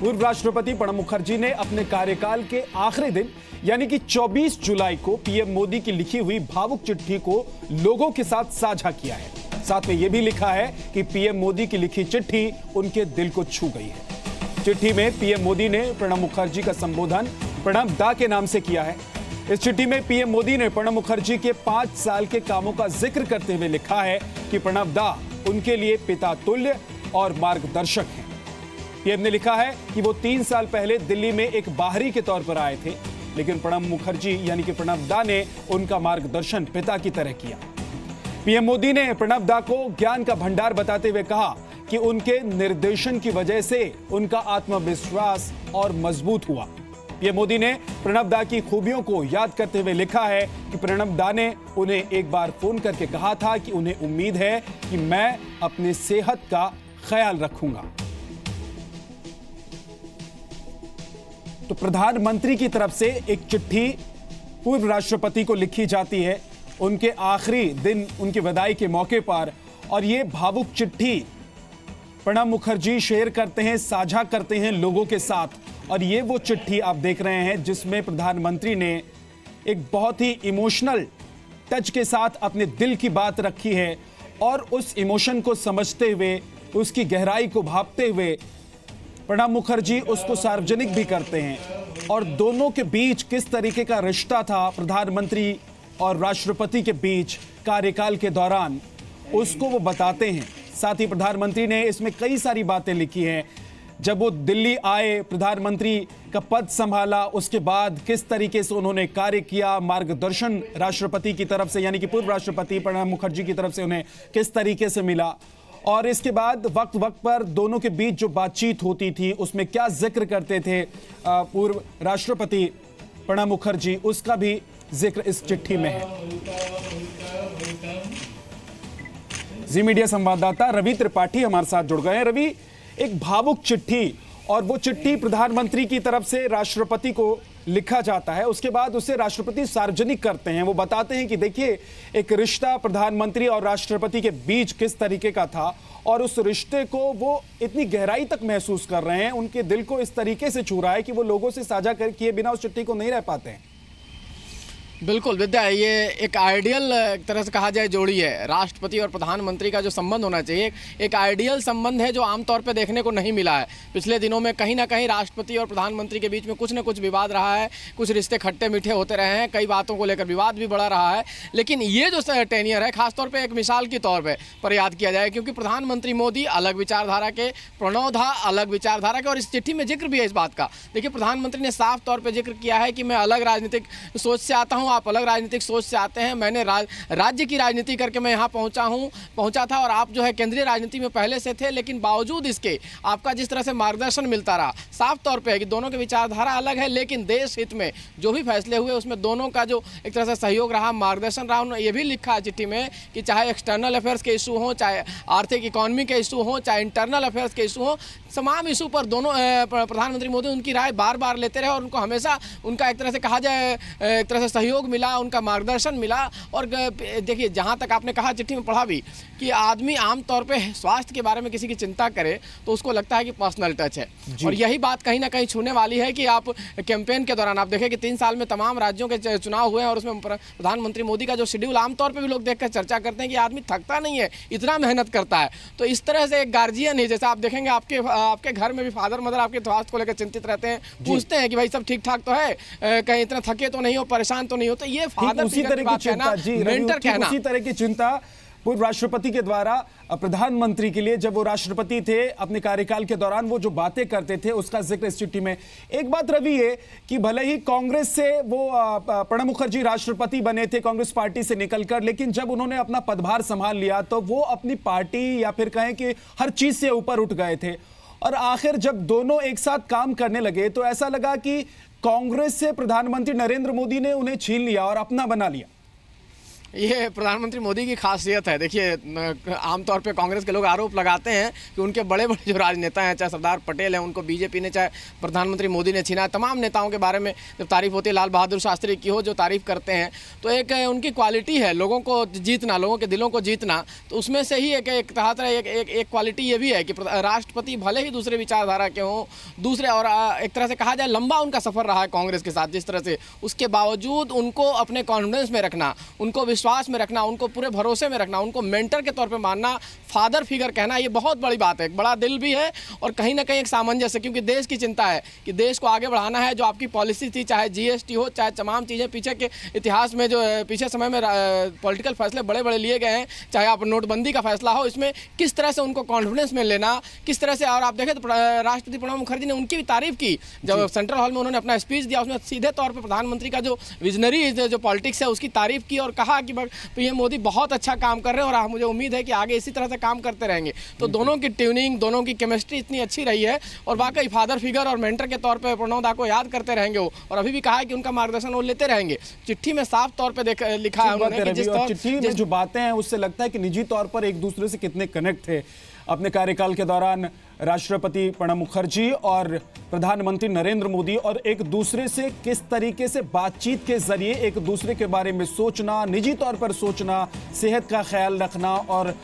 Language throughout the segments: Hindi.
पूर्व राष्ट्रपति प्रणब मुखर्जी ने अपने कार्यकाल के आखिरी दिन यानी कि 24 जुलाई को पीएम मोदी की लिखी हुई भावुक चिट्ठी को लोगों के साथ साझा किया है। साथ में यह भी लिखा है कि पीएम मोदी की लिखी चिट्ठी उनके दिल को छू गई है। चिट्ठी में पीएम मोदी ने प्रणब मुखर्जी का संबोधन प्रणब दा के नाम से किया है। इस चिट्ठी में पीएम मोदी ने प्रणब मुखर्जी के 5 साल के कामों का जिक्र करते हुए लिखा है कि प्रणब दा उनके लिए पिता तुल्य और मार्गदर्शक हैं। पीएम ने लिखा है कि वो 3 साल पहले दिल्ली में एक बाहरी के तौर पर आए थे, लेकिन प्रणब मुखर्जी यानी कि प्रणब दा ने उनका मार्गदर्शन पिता की तरह किया। पीएम मोदी ने प्रणब दा को ज्ञान का भंडार बताते हुए कहा कि उनके निर्देशन की वजह से उनका आत्मविश्वास और मजबूत हुआ। पीएम मोदी ने प्रणब दा की खूबियों को याद करते हुए लिखा है कि प्रणब दा ने उन्हें एक बार फोन करके कहा था कि उन्हें उम्मीद है कि मैं अपनी सेहत का ख्याल रखूंगा। तो प्रधानमंत्री की तरफ से एक चिट्ठी पूर्व राष्ट्रपति को लिखी जाती है उनके आखिरी दिन उनकी विदाई के मौके पर, और ये भावुक चिट्ठी प्रणब मुखर्जी शेयर करते हैं, साझा करते हैं लोगों के साथ। और ये वो चिट्ठी आप देख रहे हैं जिसमें प्रधानमंत्री ने एक बहुत ही इमोशनल टच के साथ अपने दिल की बात रखी है, और उस इमोशन को समझते हुए, उसकी गहराई को भांपते हुए प्रणब मुखर्जी उसको सार्वजनिक भी करते हैं। और दोनों के बीच किस तरीके का रिश्ता था प्रधानमंत्री और राष्ट्रपति के बीच कार्यकाल के दौरान, उसको वो बताते हैं। साथ ही प्रधानमंत्री ने इसमें कई सारी बातें लिखी हैं। जब वो दिल्ली आए, प्रधानमंत्री का पद संभाला, उसके बाद किस तरीके से उन्होंने कार्य किया, मार्गदर्शन राष्ट्रपति की तरफ से यानी कि पूर्व राष्ट्रपति प्रणब मुखर्जी की तरफ से उन्हें किस तरीके से मिला, और इसके बाद वक्त वक्त पर दोनों के बीच जो बातचीत होती थी उसमें क्या जिक्र करते थे पूर्व राष्ट्रपति प्रणब मुखर्जी, उसका भी जिक्र इस चिट्ठी में है। जी मीडिया संवाददाता रवि त्रिपाठी हमारे साथ जुड़ गए हैं। रवि, एक भावुक चिट्ठी, और वो चिट्ठी प्रधानमंत्री की तरफ से राष्ट्रपति को लिखा जाता है, उसके बाद उसे राष्ट्रपति सार्वजनिक करते हैं। वो बताते हैं कि देखिए एक रिश्ता प्रधानमंत्री और राष्ट्रपति के बीच किस तरीके का था, और उस रिश्ते को वो इतनी गहराई तक महसूस कर रहे हैं, उनके दिल को इस तरीके से छू रहा है कि वो लोगों से साझा किए बिना उस चिट्ठी को नहीं रह पाते हैं। बिल्कुल विद्या, ये एक आइडियल एक तरह से कहा जाए जोड़ी है। राष्ट्रपति और प्रधानमंत्री का जो संबंध होना चाहिए एक आइडियल संबंध है जो आमतौर पे देखने को नहीं मिला है। पिछले दिनों में कहीं ना कहीं राष्ट्रपति और प्रधानमंत्री के बीच में कुछ न कुछ विवाद रहा है, कुछ रिश्ते खट्टे मीठे होते रहे हैं, कई बातों को लेकर विवाद भी बढ़ा रहा है। लेकिन ये जो टेनियर है खासतौर पर एक मिसाल के तौर पर याद किया जाए, क्योंकि प्रधानमंत्री मोदी अलग विचारधारा के, प्रणब दा अलग विचारधारा के, और इस चिट्ठी में जिक्र भी है इस बात का। देखिए प्रधानमंत्री ने साफ तौर पर जिक्र किया है कि मैं अलग राजनीतिक सोच से आता हूँ, आप अलग राजनीतिक सोच से आते हैं। मैंने राज्य की राजनीति करके मैं यहाँ पहुंचा था, और आप जो है केंद्रीय राजनीति में पहले से थे, लेकिन बावजूद इसके आपका जिस तरह से मार्गदर्शन मिलता रहा, साफ तौर पे है कि दोनों की विचारधारा अलग है, लेकिन देश हित में जो भी फैसले हुए उसमें दोनों का जो एक तरह से सहयोग रहा, मार्गदर्शन रहा। उन्होंने ये भी लिखा है चिट्ठी में कि चाहे एक्सटर्नल अफेयर्स के इशू हो, चाहे आर्थिक इकोनॉमी के इशू हो, चाहे इंटरनल अफेयर्स के इशू हो, तमाम इशू पर दोनों प्रधानमंत्री मोदी उनकी राय बार बार लेते रहे, और उनको हमेशा उनका एक तरह से कहा जाए एक तरह से सहयोग मिला, उनका मार्गदर्शन मिला। और देखिए जहां तक आपने कहा, चिट्ठी में पढ़ा भी कि आदमी आमतौर पे स्वास्थ्य के बारे में किसी की चिंता करे तो उसको लगता है कि पर्सनल टच है, और यही बात कहीं ना कहीं छूने वाली है कि आप कैंपेन के दौरान आप देखें कि 3 साल में तमाम राज्यों के चुनाव हुए हैं, और उसमें प्रधानमंत्री मोदी का जो शेड्यूल आमतौर पर भी लोग देखकर चर्चा करते हैं कि आदमी थकता नहीं है, इतना मेहनत करता है। तो इस तरह से एक गार्जियन ही, जैसे आप देखेंगे आपके घर में भी फादर मदर आपके स्वास्थ्य को लेकर चिंतित रहते हैं, पूछते हैं कि भाई सब ठीक ठाक तो है, कहीं इतना थके तो नहीं हो, परेशान तो नहीं हो। तो ये फादर उसी तरह की चिंता पूर्व राष्ट्रपति के द्वारा प्रधानमंत्री के लिए, जब वो राष्ट्रपति थे अपने कार्यकाल के दौरान, वो जो बातें करते थे उसका जिक्र इस चिट्ठी में। एक बात रवि है कि भले ही कांग्रेस से वो प्रणब मुखर्जी राष्ट्रपति बने थे कांग्रेस पार्टी से निकलकर, लेकिन जब उन्होंने अपना पदभार संभाल लिया तो वो अपनी पार्टी या फिर कहें कि हर चीज से ऊपर उठ गए थे, और आखिर जब दोनों एक साथ काम करने लगे तो ऐसा लगा कि कांग्रेस से प्रधानमंत्री नरेंद्र मोदी ने उन्हें छीन लिया और अपना बना लिया। ये प्रधानमंत्री मोदी की खासियत है। देखिए, आमतौर पे कांग्रेस के लोग आरोप लगाते हैं कि उनके बड़े बड़े जो राजनेता हैं, चाहे सरदार पटेल हैं, उनको बीजेपी ने, चाहे प्रधानमंत्री मोदी ने छीना। तमाम नेताओं के बारे में जब तारीफ होती है, लाल बहादुर शास्त्री की हो, जो तारीफ करते हैं, तो एक उनकी क्वालिटी है लोगों को जीतना, लोगों के दिलों को जीतना। तो उसमें से ही एक क्वालिटी ये भी है कि राष्ट्रपति भले ही दूसरे विचारधारा के हों, दूसरे, और एक तरह से कहा जाए लंबा उनका सफर रहा है कांग्रेस के साथ जिस तरह से, उसके बावजूद उनको अपने कॉन्फिडेंस में रखना, उनको विश्वास में रखना, उनको पूरे भरोसे में रखना, उनको मेंटर के तौर पे मानना, फादर फिगर कहना, ये बहुत बड़ी बात है। एक बड़ा दिल भी है और कहीं ना कहीं एक सामंजस्य, क्योंकि देश की चिंता है कि देश को आगे बढ़ाना है। जो आपकी पॉलिसी थी, चाहे जीएसटी हो, चाहे तमाम चीज़ें पीछे के इतिहास में, जो पीछे समय में पॉलिटिकल फैसले बड़े बड़े लिए गए हैं, चाहे आप नोटबंदी का फैसला हो, इसमें किस तरह से उनको कॉन्फिडेंस में लेना, किस तरह से। और आप देखें तो राष्ट्रपति प्रणब मुखर्जी ने उनकी भी तारीफ की जब सेंट्रल हॉल में उन्होंने अपना स्पीच दिया, उसमें सीधे तौर पर प्रधानमंत्री का जो विजनरी जो पॉलिटिक्स है उसकी तारीफ की और कहा कि पीएम मोदी बहुत अच्छा काम कर रहे हैं और मुझे उम्मीद है कि आगे इसी तरह से काम करते रहेंगे। तो दोनों की ट्यूनिंग, दोनों की केमिस्ट्री इतनी अच्छी रही है और वाकई फादर फिगर और मेंटर के तौर पर प्रणब दा को याद करते रहेंगे वो, और अभी भी कहा है कि उनका मार्गदर्शन वो लेते रहेंगे। चिट्ठी में साफ तौर पर लिखा है उन्होंने कि चिट्ठी में जो बातें हैं उससे लगता है कि निजी तौर पर एक दूसरे से कितने कनेक्ट थे। अपने कार्यकाल के दौरान राष्ट्रपति प्रणब मुखर्जी और प्रधानमंत्री नरेंद्र मोदी और एक दूसरे से किस तरीके से बातचीत के जरिए एक दूसरे के बारे में सोचना, निजी तौर पर सोचना, सेहत का ख्याल रखना और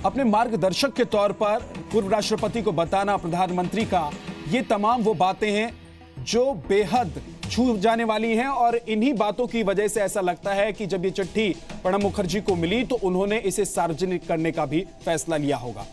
अपने मार्गदर्शक के तौर पर पूर्व राष्ट्रपति को बताना प्रधानमंत्री का, ये तमाम वो बातें हैं जो बेहद छू जाने वाली हैं। और इन्हीं बातों की वजह से ऐसा लगता है कि जब ये चिट्ठी प्रणब मुखर्जी को मिली तो उन्होंने इसे सार्वजनिक करने का भी फैसला लिया होगा।